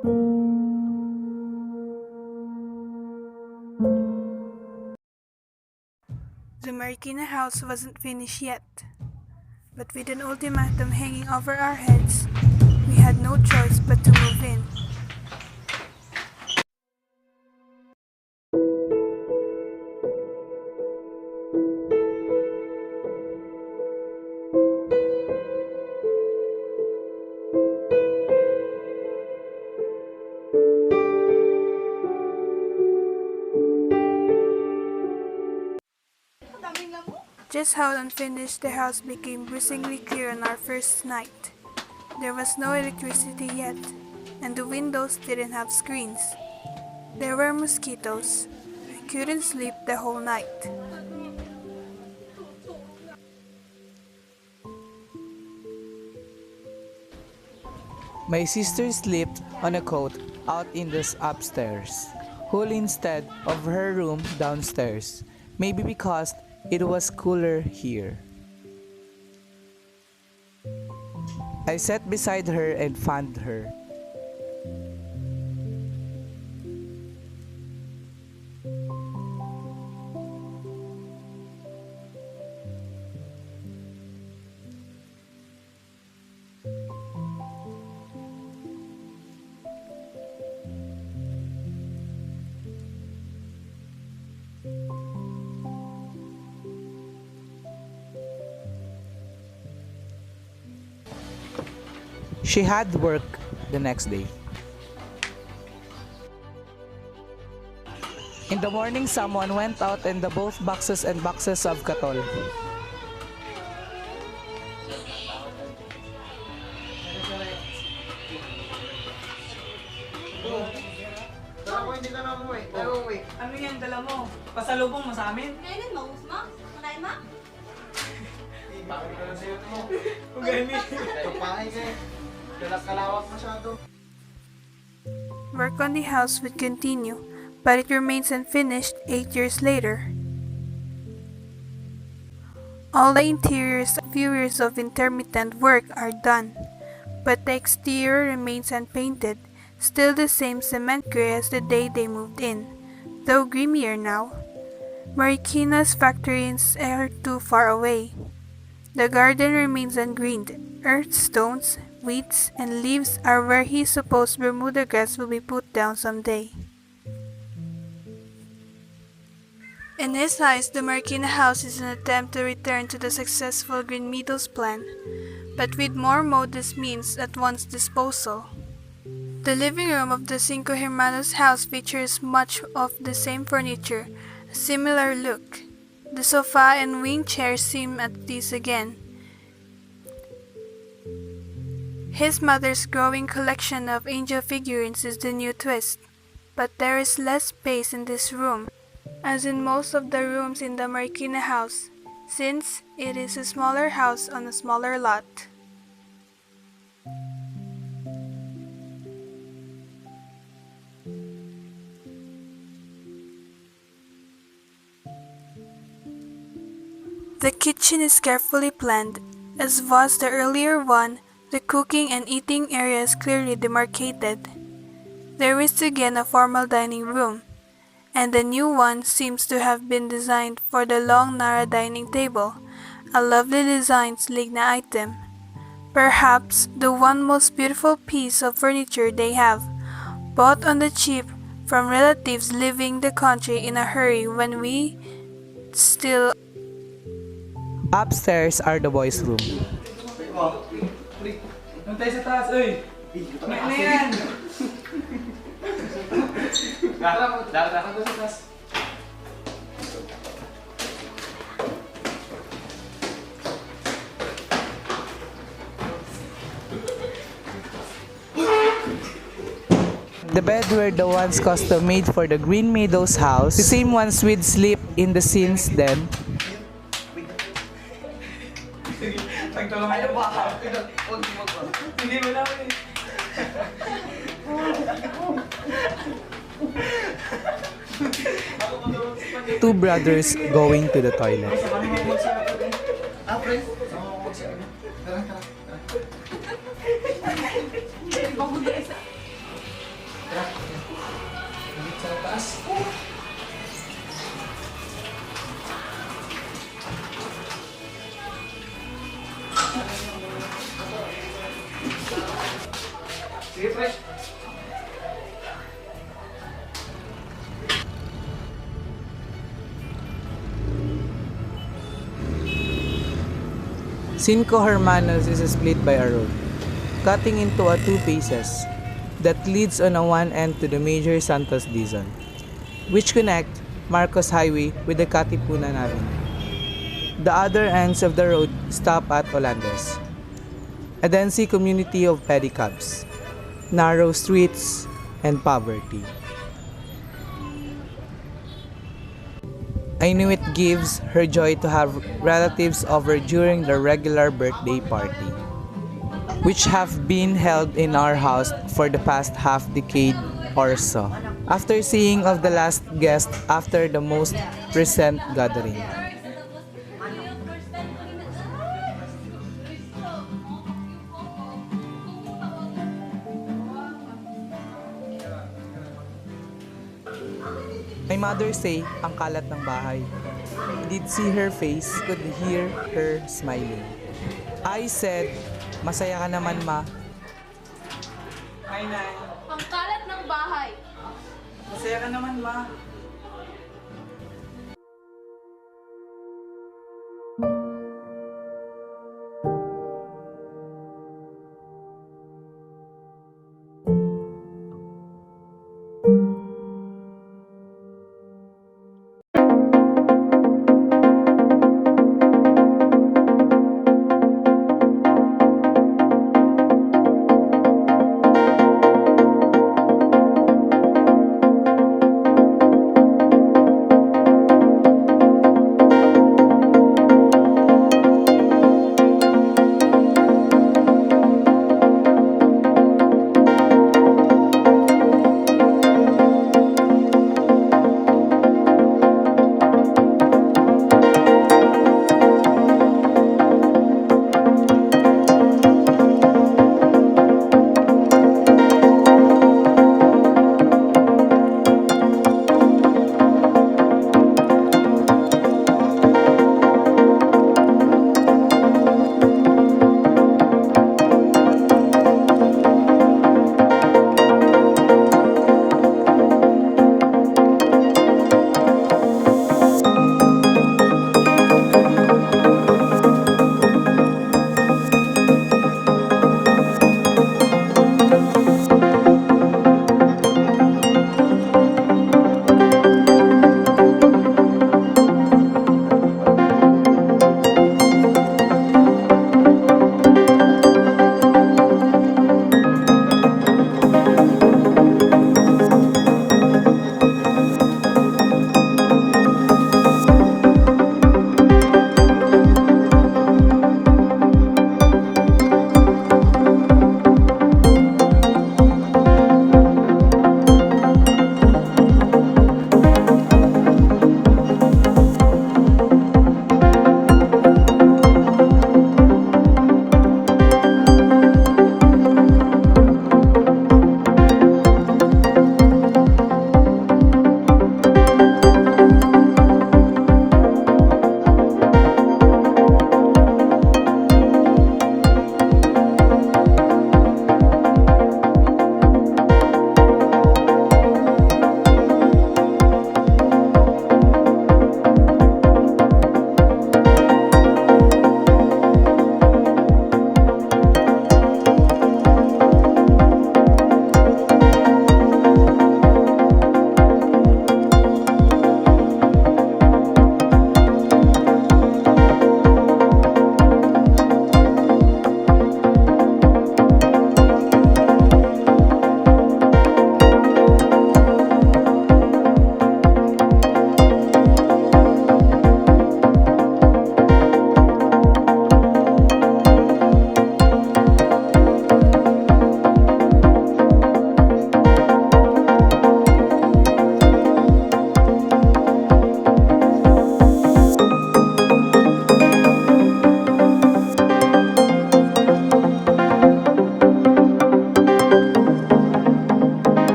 The Marikina house wasn't finished yet, but with an ultimatum hanging over our heads, we had no choice but to move in. Just how unfinished the house became bruisingly clear on our first night. There was no electricity yet, and the windows didn't have screens. There were mosquitoes. I couldn't sleep the whole night. My sister slept on a cot out in the upstairs, whole instead of her room downstairs, maybe because it was cooler here. I sat beside her and fanned her. She had work the next day. In the morning, someone went out and the both boxes and boxes of katol. Ano yan, dala mo? Pasalubong mo sa amin? Ngayon mo, mo? Manayin mo? Bakit ka lang sa'yo mo? Kung gani. Tupahay kayo. Kalawak masyado. Work on the house would continue, but it remains unfinished 8 years later. All the interiors and few years of intermittent work are done, but the exterior remains unpainted, still the same cement gray as the day they moved in, though grimier now. Marikina's factories are too far away. The garden remains ungreened. Earth, stones, weeds, and leaves are where he supposed Bermuda grass will be put down someday. In his eyes, the Marikina house is an attempt to return to the successful Green Meadows plan, but with more modest means at one's disposal. The living room of the Cinco Hermanos house features much of the same furniture, a similar look. The sofa and wing chairs seem at peace again. His mother's growing collection of angel figurines is the new twist, but there is less space in this room, as in most of the rooms in the Marikina house, since it is a smaller house on a smaller lot. The kitchen is carefully planned, as was the earlier one. The cooking and eating area is clearly demarcated. There is again a formal dining room, and the new one seems to have been designed for the long Nara dining table, a lovely designed Ligna item. Perhaps the one most beautiful piece of furniture they have, bought on the cheap from relatives leaving the country in a hurry when we still. Upstairs are the boys' room. Doon tayo sa taas, oy! May na yan! Dala ko sa taas. The bed were the ones custom made for the Green Meadows house, the same ones we'd sleep in the since then. Pagtulong ano ba? Hindi mo lang eh. Two brothers going to the toilet. Sige, pre. Cinco Hermanos is split by a road, cutting into a two phases that leads on a one end to the major Santos Dizon, which connect Marcos Highway with the Katipunan Avenue. The other ends of the road stop at Olandes, a dense community of pedicabs, narrow streets, and poverty. I knew it gives her joy to have relatives over during the regular birthday party, which have been held in our house for the past half decade or so, after seeing of the last guest after the most recent gathering. My mother say, ang kalat ng bahay. Did see her face, could hear her smiling. I said, masaya ka naman, ma. Ay, Nay. Ang kalat ng bahay. Masaya ka naman, Ma.